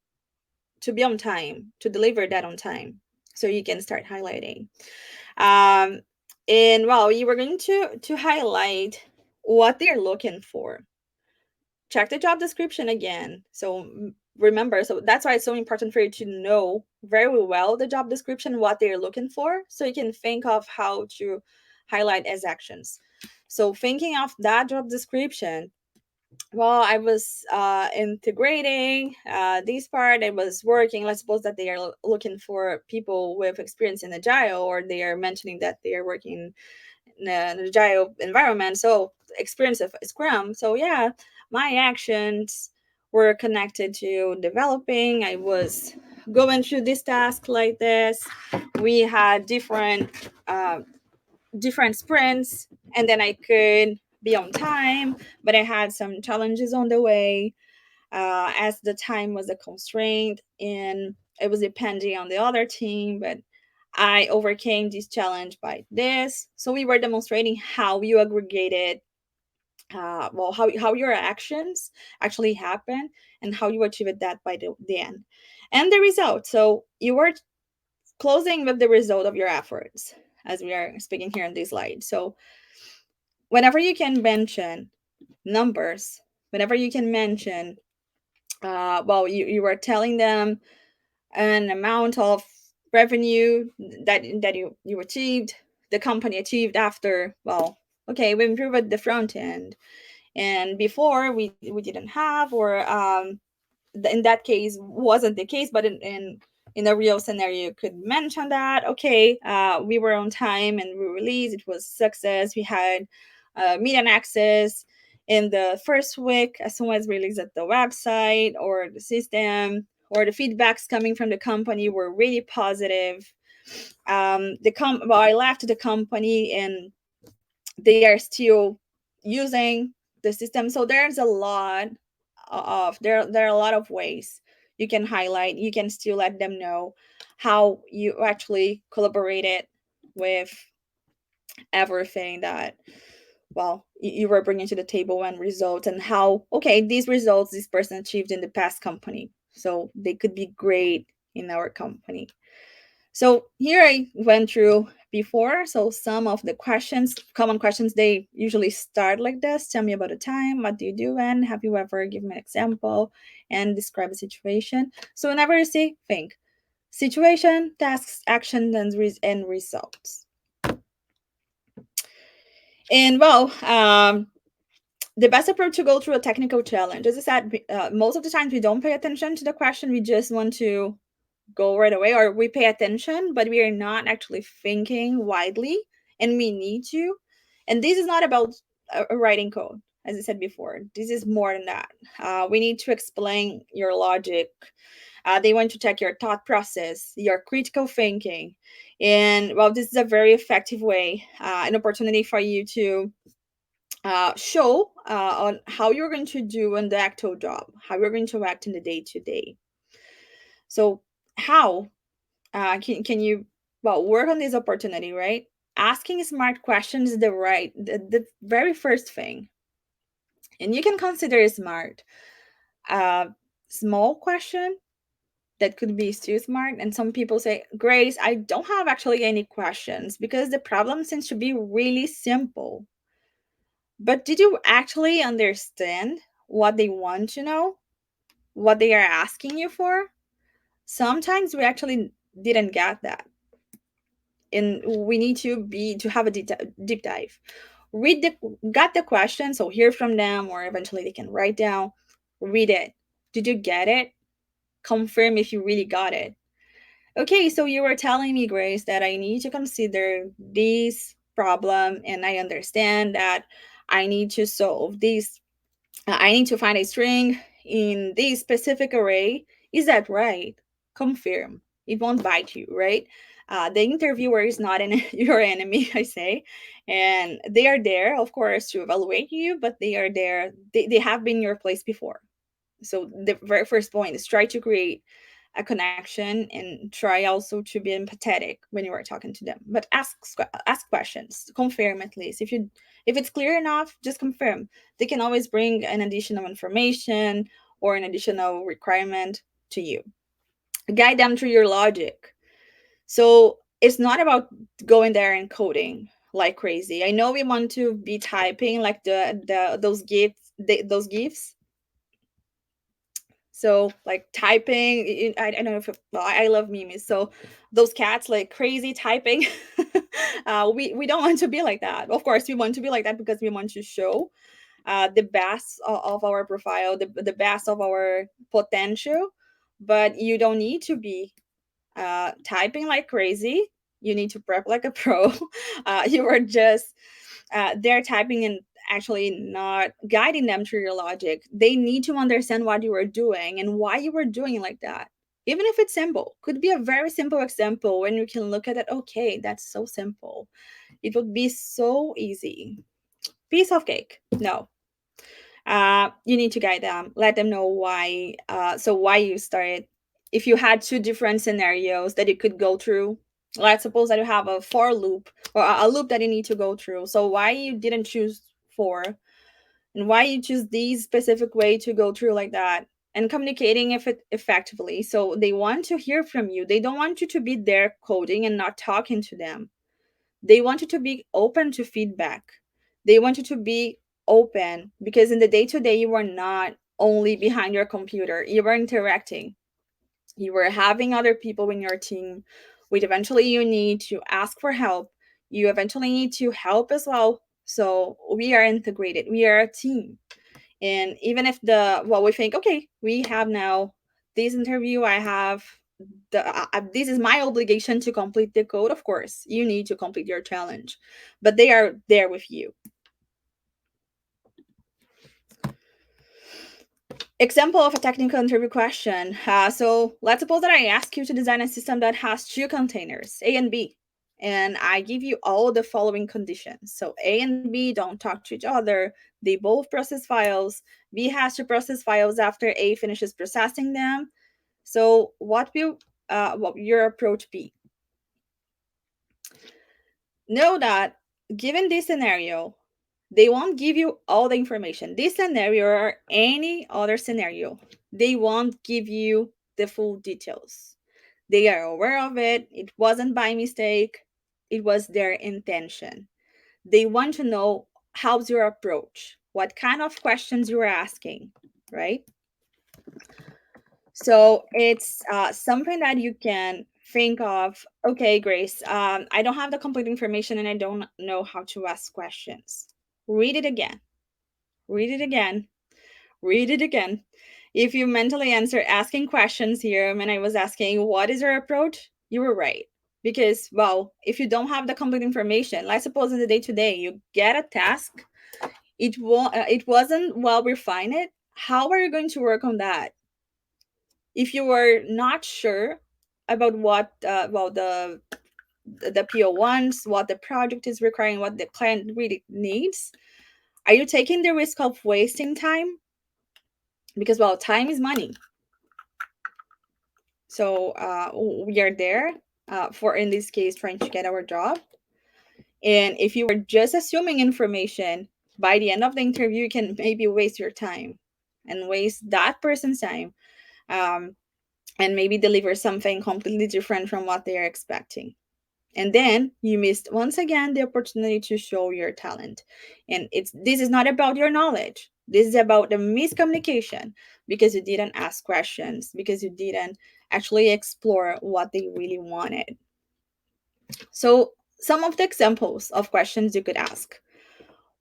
S1: to be on time, to deliver that on time? So you can start highlighting. Um, and well, you were going to highlight what they're looking for. Check the job description again. So remember, so that's why it's so important for you to know very well the job description, what they're looking for, so you can think of how to highlight as actions. So thinking of that job description, well, I was integrating this part. I was working. Let's suppose that they are looking for people with experience in agile, or they are mentioning that they are working in an agile environment. So experience of Scrum. So yeah, my actions were connected to developing. I was going through this task like this. We had different sprints, and then I could be on time, but I had some challenges on the way, as the time was a constraint and it was depending on the other team, but I overcame this challenge by this. So we were demonstrating how you aggregated, well, how your actions actually happen and how you achieved that by the end. And the result. So you were closing with the result of your efforts, as we are speaking here on this slide. So whenever you can mention numbers, whenever you can mention, well, you were telling them an amount of revenue that you achieved, the company achieved after, well, okay, we improved the front end, and before we didn't have, or in that case wasn't the case, but in a real scenario you could mention that, okay, we were on time and we released, it was success, we had median access in the first week as soon as released at the website or the system, or the feedbacks coming from the company were really positive. Well, I left the company and they are still using the system. So there's a lot there are a lot of ways you can highlight, you can still let them know how you actually collaborated with everything that, well, you were bringing to the table, and results, and how, okay, these results this person achieved in the past company, so they could be great in our company. So here I went through before. So some of the questions, common questions, they usually start like this. Tell me about a time. What do you do? And have you ever given an example and describe a situation? So whenever you see, think situation, tasks, action, and results. And well, The best approach to go through a technical challenge, as I said, most of the times we don't pay attention to the question. We just want to go right away, or we pay attention, but we are not actually thinking widely, and we need to. And this is not about writing code, as I said before. This is more than that. We need to explain your logic. They want to check your thought process, your critical thinking. And well, this is a very effective way, an opportunity for you to show on how you're going to do in the actual job, how you're going to act in the day to day. So, how can you, well, work on this opportunity, right? Asking smart questions is the very first thing. And you can consider smart a small question that could be too smart. And some people say, Grayce, I don't have actually any questions because the problem seems to be really simple. But did you actually understand what they want to know? What they are asking you for? Sometimes we actually didn't get that. And we need to have a deep dive. Read the got the question, so hear from them, or eventually they can write down. Read it. Did you get it? Confirm if you really got it. Okay, so you were telling me, Grayce, that I need to consider this problem, and I understand that I need to solve this. I need to find a string in this specific array. Is that right? Confirm. It won't bite you, right? The interviewer is not your enemy, I say. And they are there, of course, to evaluate you, but they are there. They have been in your place before. So the very first point is try to create a connection and try also to be empathetic when you are talking to them, but ask questions, confirm at least. If it's clear enough, just confirm. They can always bring an additional information or an additional requirement to you. Guide them through your logic. So it's not about going there and coding like crazy. I know we want to be typing like the those gifs. So like typing, I don't know if well, I love memes. So those cats like crazy typing. We don't want to be like that. Of course, we want to be like that because we want to show the best of our profile, the best of our potential. But you don't need to be typing like crazy. You need to prep like a pro. You are just they're typing and actually not guiding them through your logic. They need to understand what you are doing and why you were doing it like that. Even if it's simple, could be a very simple example when you can look at it. Okay, that's so simple. It would be so easy. Piece of cake. No, you need to guide them, let them know why. So why you started. If you had two different scenarios that you could go through, let's suppose that you have a for loop or a loop that you need to go through. So why you didn't choose for, and why you choose these specific way to go through like that, and communicating effectively. So they want to hear from you. They don't want you to be there coding and not talking to them. They want you to be open to feedback. They want you to be open because in the day to day, you are not only behind your computer, you are interacting. You are having other people in your team, which eventually you need to ask for help. You eventually need to help as well. So we are integrated, we are a team. And even if well, we think, okay, we have now this interview, I have this is my obligation to complete the code. Of course you need to complete your challenge, but they are there with you. Example of a technical interview question. So let's suppose that I ask you to design a system that has two containers, A and B, and I give you all the following conditions. So A and B don't talk to each other. They both process files. B has to process files after A finishes processing them. So what your approach be? Know that given this scenario, they won't give you all the information. This scenario or any other scenario, they won't give you the full details. They are aware of it. It wasn't by mistake, it was their intention. They want to know how's your approach, what kind of questions you are asking, right? So it's something that you can think of. Okay, Grayce, I don't have the complete information and I don't know how to ask questions. Read it again. read it again, read it again. If you mentally answer asking questions here, when I was asking, what is your approach? You were right. Because, well, if you don't have the complete information, let's suppose in the day to day, you get a task, it wasn't well refined. How are you going to work on that? If you are not sure about what, well, the PO wants, what the project is requiring, what the client really needs, are you taking the risk of wasting time? Because, well, time is money. So we are there for, in this case, trying to get our job. And if you are just assuming information, by the end of the interview, you can maybe waste your time and waste that person's time, um, and maybe deliver something completely different from what they are expecting. And then you missed once again the opportunity to show your talent. And this is not about your knowledge. This is about the miscommunication, because you didn't ask questions, because you didn't actually explore what they really wanted. So some of the examples of questions you could ask: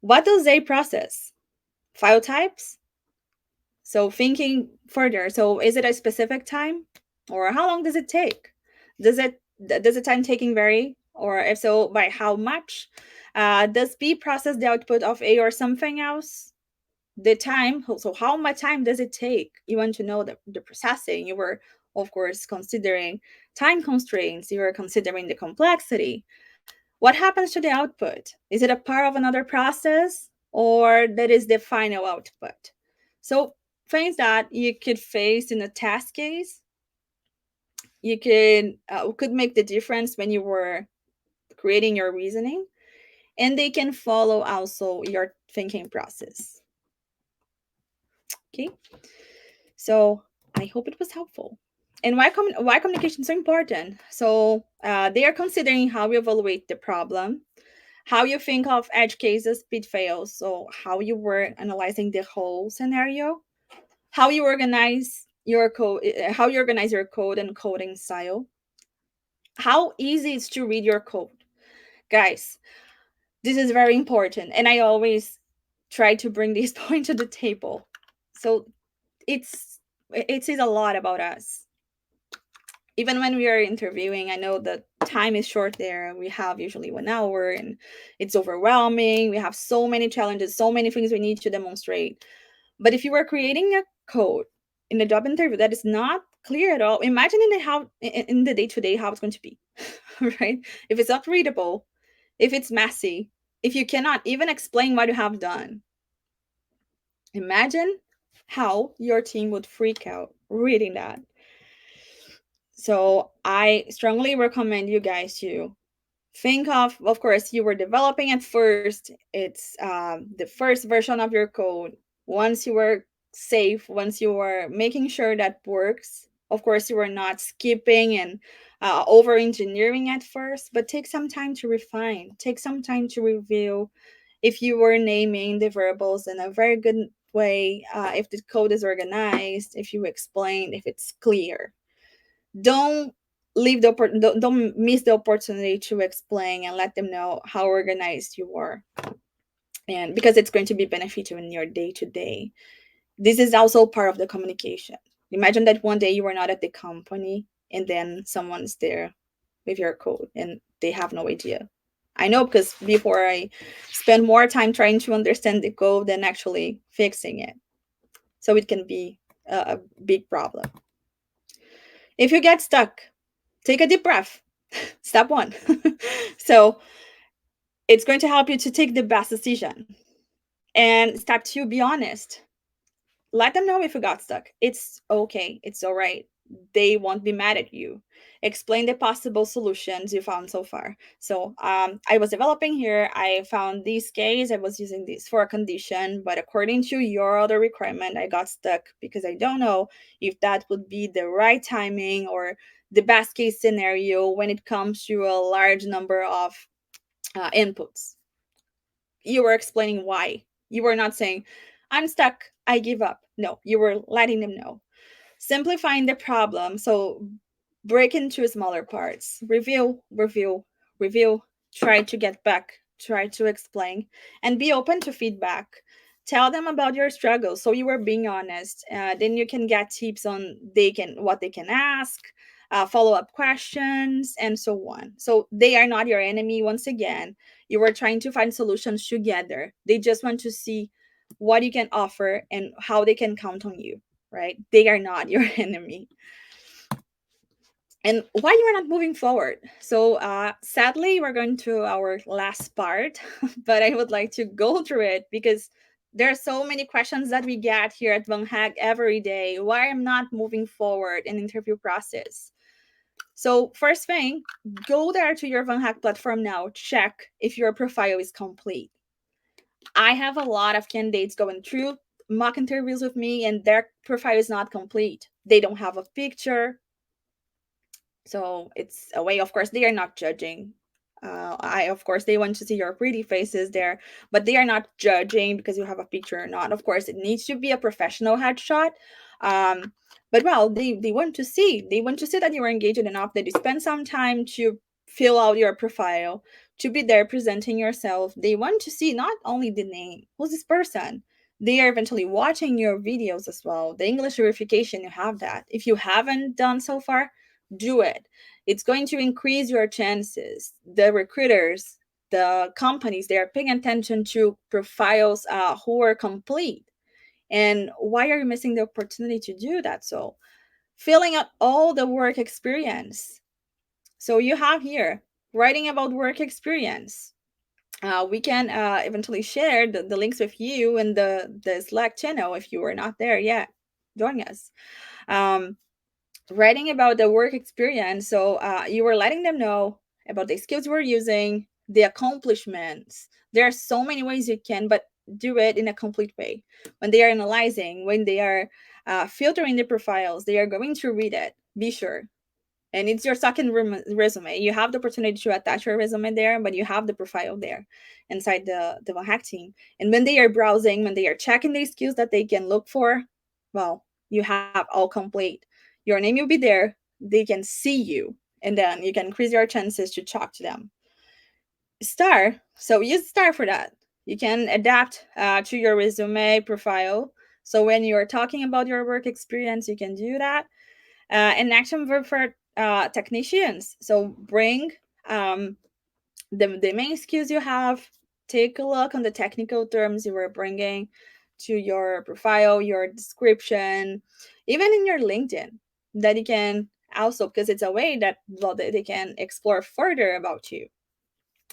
S1: what does they process? File types? So thinking further, so is it a specific time, or how long does it take? Does the time taking vary, or if so, by how much? Does B process the output of A or something else? The time, so how much time does it take? You want to know the processing. You were, of course, considering time constraints. You were considering the complexity. What happens to the output? Is it a part of another process, or that is the final output? So things that you could face in a test case, you could make the difference when you were creating your reasoning, and they can follow also your thinking process. Okay, so I hope it was helpful. And why communication is so important? So they are considering how you evaluate the problem, how you think of edge cases, pitfalls, so how you were analyzing the whole scenario, how you organize your code, how you organize your code and coding style, how easy it's to read your code. Guys, this is very important, and I always try to bring this point to the table. So it says a lot about us. Even when we are interviewing, I know that time is short there. We have usually 1 hour, and it's overwhelming. We have so many challenges, so many things we need to demonstrate. But if you are creating a code in a job interview that is not clear at all, imagine in the day-to-day how it's going to be. Right? If it's not readable, if it's messy, if you cannot even explain what you have done, imagine how your team would freak out reading that. So I strongly recommend you guys to think of course, you were developing at first. It's the first version of your code. Once you were safe, once you were making sure that works, of course, you were not skipping and over engineering at first, but take some time to refine, take some time to review. If you were naming the variables in a very good way, if the code is organized, if you explain, if it's clear, don't don't miss the opportunity to explain and let them know how organized you are, and because it's going to be beneficial in your day to day. This is also part of the communication. Imagine that one day you are not at the company, and then someone's there with your code and they have no idea. I know, because before I spend more time trying to understand the code than actually fixing it, so it can be a big problem. If you get stuck, take a deep breath. Step one. So it's going to help you to take the best decision. And step two, be honest. Let them know if you got stuck. It's okay. It's all right. They won't be mad at you. Explain the possible solutions you found so far. So I was developing here. I found this case. I was using this for a condition, but according to your other requirement, I got stuck because I don't know if that would be the right timing or the best case scenario when it comes to a large number of inputs. You were explaining why. You were not saying, I'm stuck, I give up. No, you were letting them know. Simplifying the problem. So break into smaller parts. Review. Try to get back. Try to explain. And be open to feedback. Tell them about your struggles, so you are being honest. Then you can get tips on what they can ask, follow-up questions, and so on. So they are not your enemy. Once again, you are trying to find solutions together. They just want to see what you can offer and how they can count on you, right? They are not your enemy. And why you are not moving forward. So sadly, we're going to our last part, but I would like to go through it because there are so many questions that we get here at VanHack every day. Why I'm not moving forward in interview process. So first thing, go there to your VanHack platform now. Check if your profile is complete. I have a lot of candidates going through mock interviews with me, and their profile is not complete. They don't have a picture, so it's a way, of course they are not judging. I Of course they want to see your pretty faces there, but they are not judging because you have a picture or not. Of course it needs to be a professional headshot. But well, they want to see that you are engaged enough, that you spend some time to fill out your profile, to be there presenting yourself. They want to see not only the name, who's this person. They are eventually watching your videos as well. The English verification, you have that. If you haven't done so far, do it. It's going to increase your chances. The recruiters, the companies, they are paying attention to profiles who are complete. And why are you missing the opportunity to do that? So filling out all the work experience. So you have here writing about work experience. We can eventually share the links with you in the Slack channel. If you are not there yet, join us. um, Writing about the work experience. So you were letting them know about the skills we're using, the accomplishments. There are so many ways you can, but do it in a complete way. When they are analyzing, when they are filtering the profiles, they are going to read it. Be sure. And it's your second resume. You have the opportunity to attach your resume there, but you have the profile there inside the VanHack team. And when they are browsing, when they are checking the skills that they can look for, well, you have all complete. Your name will be there. They can see you, and then you can increase your chances to talk to them. Star. So use Star for that. You can adapt to your resume profile. So when you're talking about your work experience, you can do that. And action verb for technicians. So bring um, the main skills you have. Take a look on the technical terms you were bringing to your profile, your description, even in your LinkedIn, that you can also, because it's a way that, well, they can explore further about you.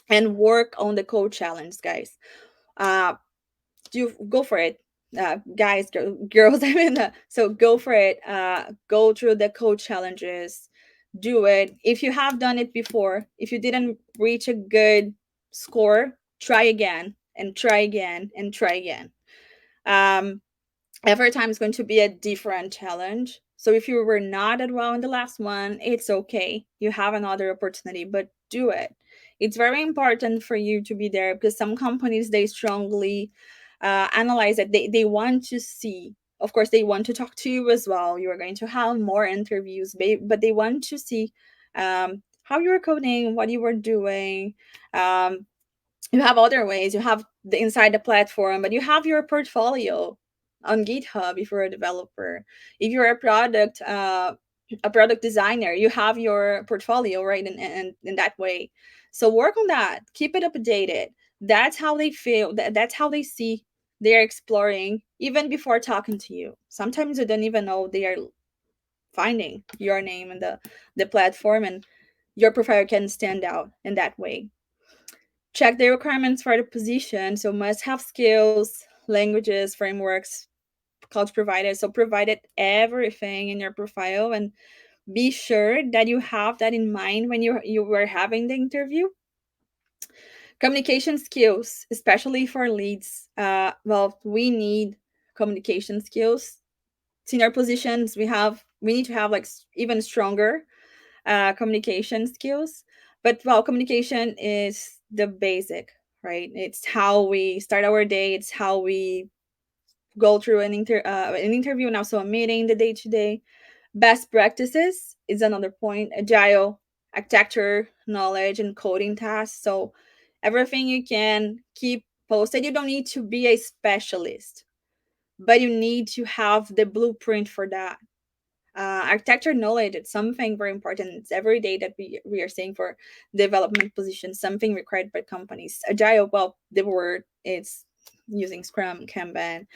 S1: And work on the code challenge, guys. uh you go for it, guys, girls. I mean, so go for it. Go through the code challenges. Do it. If you have done it before, if you didn't reach a good score, try again and try again and try again. um every time is going to be a different challenge. So if you were not at well in the last one, it's okay. You have another opportunity, but do it. It's very important for you to be there because some companies, they strongly analyze that they want to see. Of course, they want to talk to you as well. You are going to have more interviews, but they want to see how you were coding, what you were doing. Um, you have other ways. You have the inside the platform, but you have your portfolio on GitHub if you're a developer. If you're a product designer, you have your portfolio, right? In that way. So work on that. Keep it updated. That's how they feel. That's how they see. They're exploring even before talking to you. Sometimes you don't even know they are finding your name in the platform, and your profile can stand out in that way. Check the requirements for the position. So must have skills, languages, frameworks, cloud provided. So provided everything in your profile, and be sure that you have that in mind when you were having the interview. Communication skills, especially for leads. Well, we need communication skills. Senior positions, we need to have like even stronger communication skills. But well, communication is the basic, right? It's how we start our day. It's how we go through an interview and also a meeting, the day to day. Best practices is another point. Agile, architecture, knowledge, and coding tasks. So everything you can keep posted. You don't need to be a specialist, but you need to have the blueprint for that. Architecture knowledge, it's something very important. It's every day that we are saying for development positions, something required by companies. Agile, well, the word it's using Scrum, Kanban.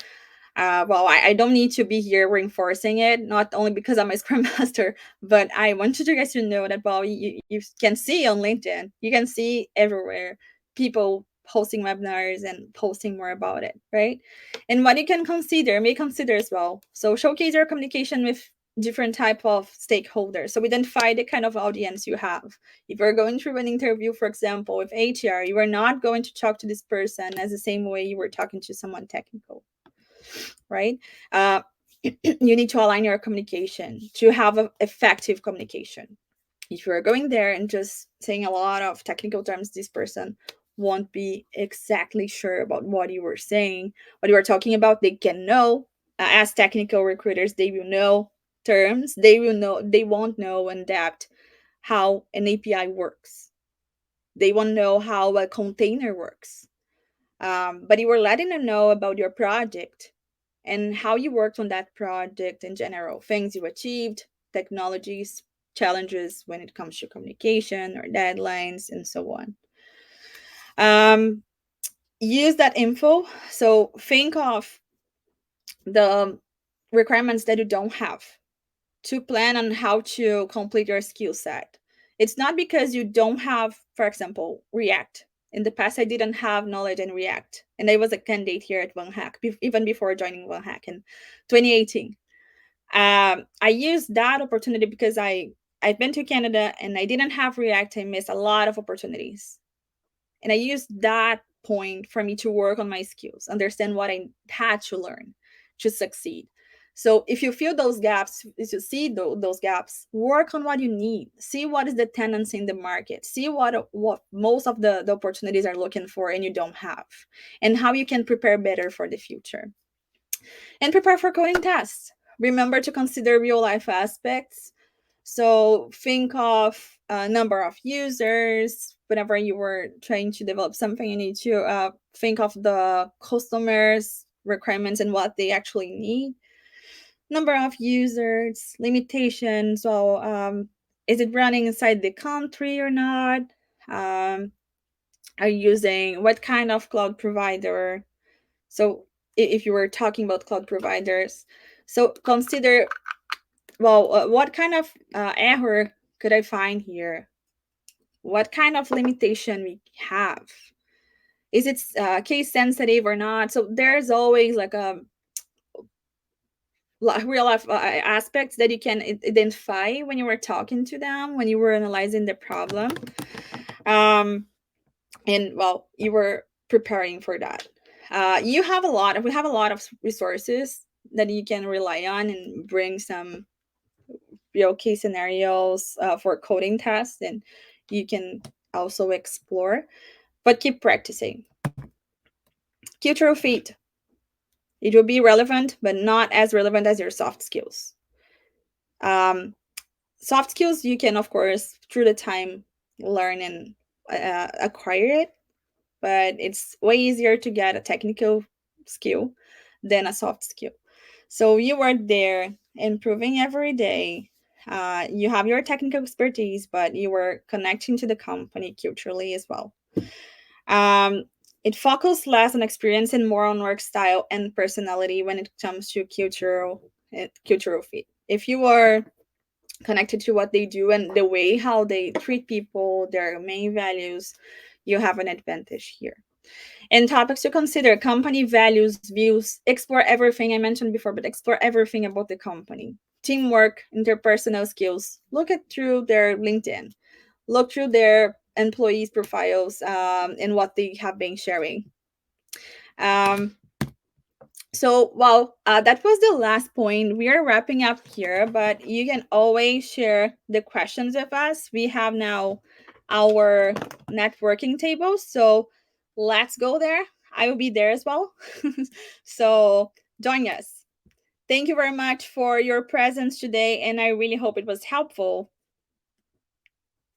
S1: Well, I don't need to be here reinforcing it, not only because I'm a Scrum Master, but I want you guys to know that, well, you can see on LinkedIn, you can see everywhere people posting webinars and posting more about it, right? And what you can consider, may consider as well. So showcase your communication with different type of stakeholders. So identify the kind of audience you have. If you're going through an interview, for example, with HR, you are not going to talk to this person as the same way you were talking to someone technical, right? Uh, you need to align your communication to have effective communication. If you're going there and just saying a lot of technical terms, this person won't be exactly sure about what you were saying, what you were talking about. They can know, as technical recruiters, they will know terms. They won't know in depth how an API works. They won't know how a container works. But you were letting them know about your project and how you worked on that project in general, things you achieved, technologies, challenges when it comes to communication or deadlines, and so on. Use that info. So think of the requirements that you don't have to plan on how to complete your skill set. It's not because you don't have, for example, React. In the past, I didn't have knowledge in React, and I was a candidate here at VanHack, even before joining VanHack in 2018. I used that opportunity because I've been to Canada and I didn't have React. I missed a lot of opportunities, and I used that point for me to work on my skills, understand what I had to learn to succeed. So if you feel those gaps, if you see those gaps, work on what you need. See what is the tendency in the market. See what most of the opportunities are looking for and you don't have, and how you can prepare better for the future. And prepare for coding tests. Remember to consider real life aspects. So think of a number of users. Whenever you were trying to develop something, you need to think of the customers' requirements and what they actually need. Number of users, limitations. So is it running inside the country or not? Are you using what kind of cloud provider? So if you were talking about cloud providers, so consider, well, what kind of error could I find here? What kind of limitation we have? Is it case sensitive or not? So there's always like a real life aspects that you can identify when you were talking to them, when you were analyzing the problem. And well, you were preparing for that. We have a lot of resources that you can rely on and bring some real case scenarios for coding tests, and you can also explore, but keep practicing. Cultural fit, it will be relevant but not as relevant as your soft skills. um, Soft skills you can of course through the time learn and acquire it, but it's way easier to get a technical skill than a soft skill. So you are there improving every day. You have your technical expertise, but you are connecting to the company culturally as well. Um, it focuses less on experience and more on work style and personality when it comes to cultural fit. If you are connected to what they do and the way how they treat people, their main values, you have an advantage here. And topics to consider: company values, views, explore everything I mentioned before, but explore everything about the company. Teamwork, interpersonal skills. Look at through their LinkedIn. Look through their employees' profiles and what they have been sharing. Um, so, well, that was the last point. We are wrapping up here, but you can always share the questions with us. We have now our networking table. So let's go there. I will be there as well. So join us. Thank you very much for your presence today, and I really hope it was helpful.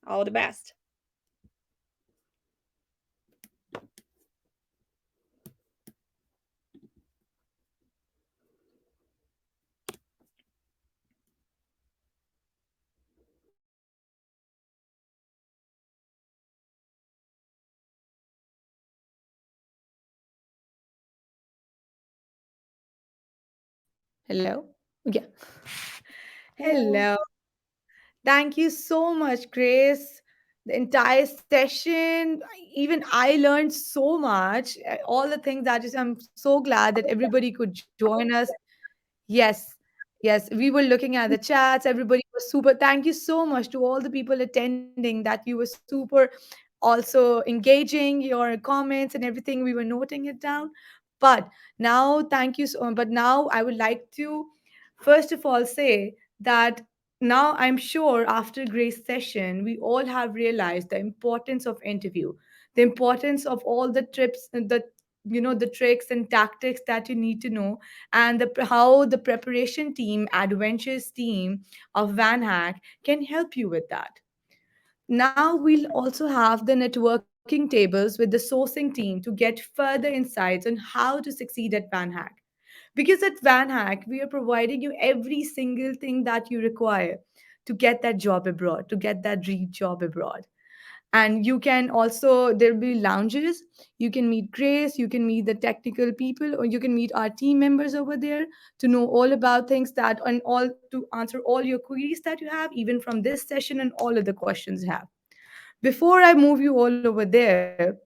S1: All the best.
S2: Hello? Yeah.
S1: Hello.
S2: Hello. Thank you so much, Grace. The entire session, even I learned so much. All the things that is, I'm so glad that everybody could join us. Yes, yes, we were looking at the chats. Everybody was super. Thank you so much to all the people attending, that you were super also engaging your comments and everything. We were noting it down. But now, thank you so But now I would like to, first of all, say that now I'm sure after Grace's session, we all have realized the importance of interview, the importance of all the trips, the tricks and tactics that you need to know, and how the preparation team, adventures team of VanHack can help you with that. Now we'll also have the networking tables with the sourcing team to get further insights on how to succeed at VanHack. Because at VanHack, we are providing you every single thing that you require to get that job abroad, to get that dream job abroad. And you can also, there'll be lounges. You can meet Grace, you can meet the technical people, or you can meet our team members over there to know all about things that, and all to answer all your queries that you have, even from this session and all of the questions you have. Before I move you all over there,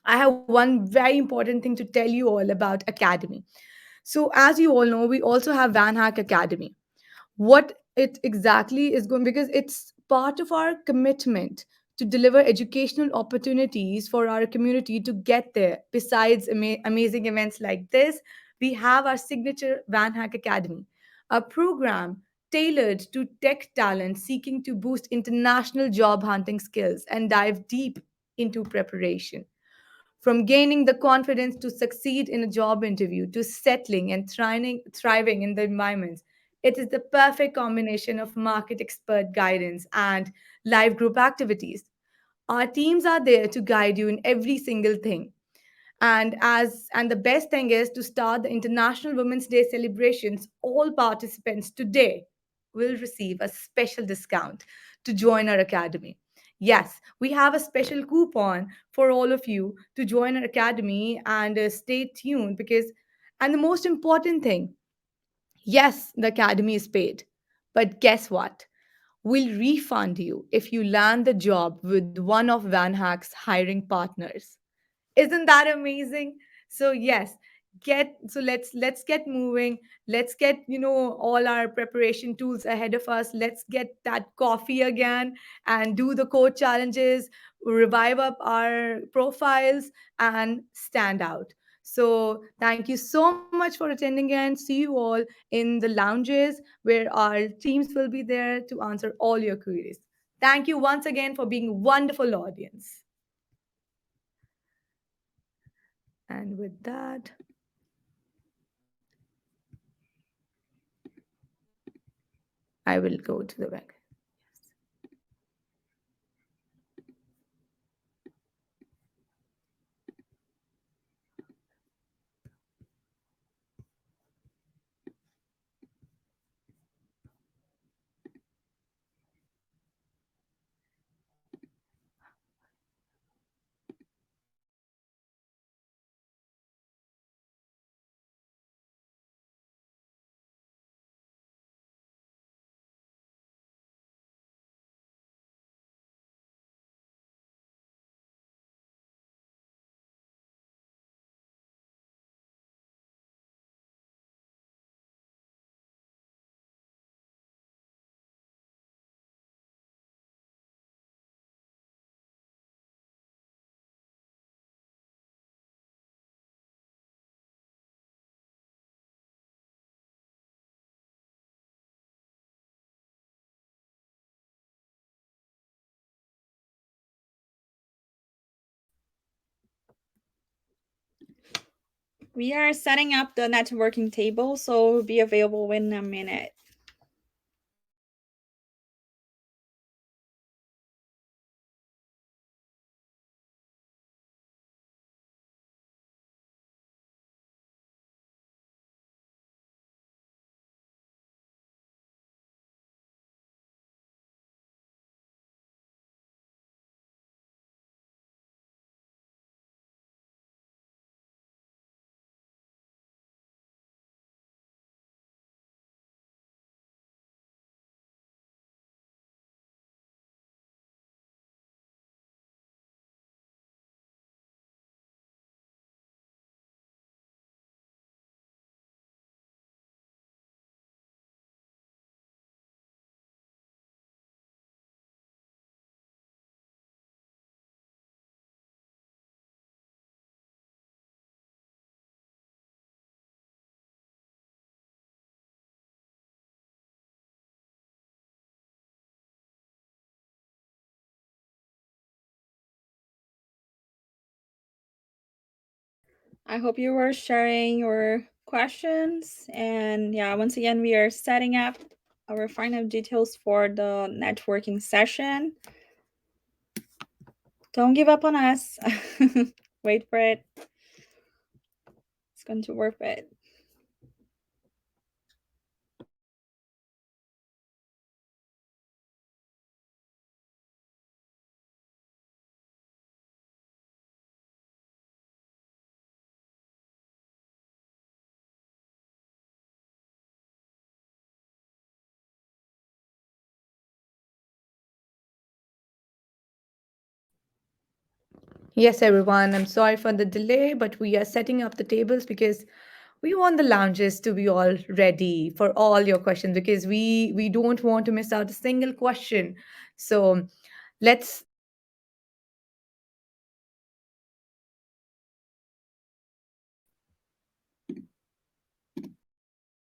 S2: I have one very important thing to tell you all about Academy. So, as you all know, we also have VanHack Academy. What it exactly is going, because it's part of our commitment to deliver educational opportunities for our community to get there. Besides amazing events like this, we have our signature VanHack Academy, a program tailored to tech talent seeking to boost international job hunting skills and dive deep into preparation. From gaining the confidence to succeed in a job interview to settling and thriving in the environments, it is the perfect combination of market expert guidance and live group activities. Our teams are there to guide you in every single thing. And the best thing is, to start the International Women's Day celebrations, all participants today will receive a special discount to join our academy. Yes, we have a special coupon for all of you to join our academy, and stay tuned, because, and the most important thing, yes, the academy is paid, but guess what? We'll refund you if you land the job with one of VanHack's hiring partners. Isn't that amazing? So yes, let's get moving. Let's get, all our preparation tools ahead of us. Let's get that coffee again and do the code challenges, revive up our profiles, and stand out. So thank you so much for attending, and see you all in the lounges where our teams will be there to answer all your queries. Thank you once again for being a wonderful audience. And with that, I will go to the back.
S1: We are setting up the networking table, so we'll be available in a minute. I hope you were sharing your questions. And yeah, once again, we are setting up our final details for the networking session. Don't give up on us. Wait for it. It's going to worth it.
S2: Yes, everyone. I'm sorry for the delay, but we are setting up the tables because we want the lounges to be all ready for all your questions because we don't want to miss out a single question. So let's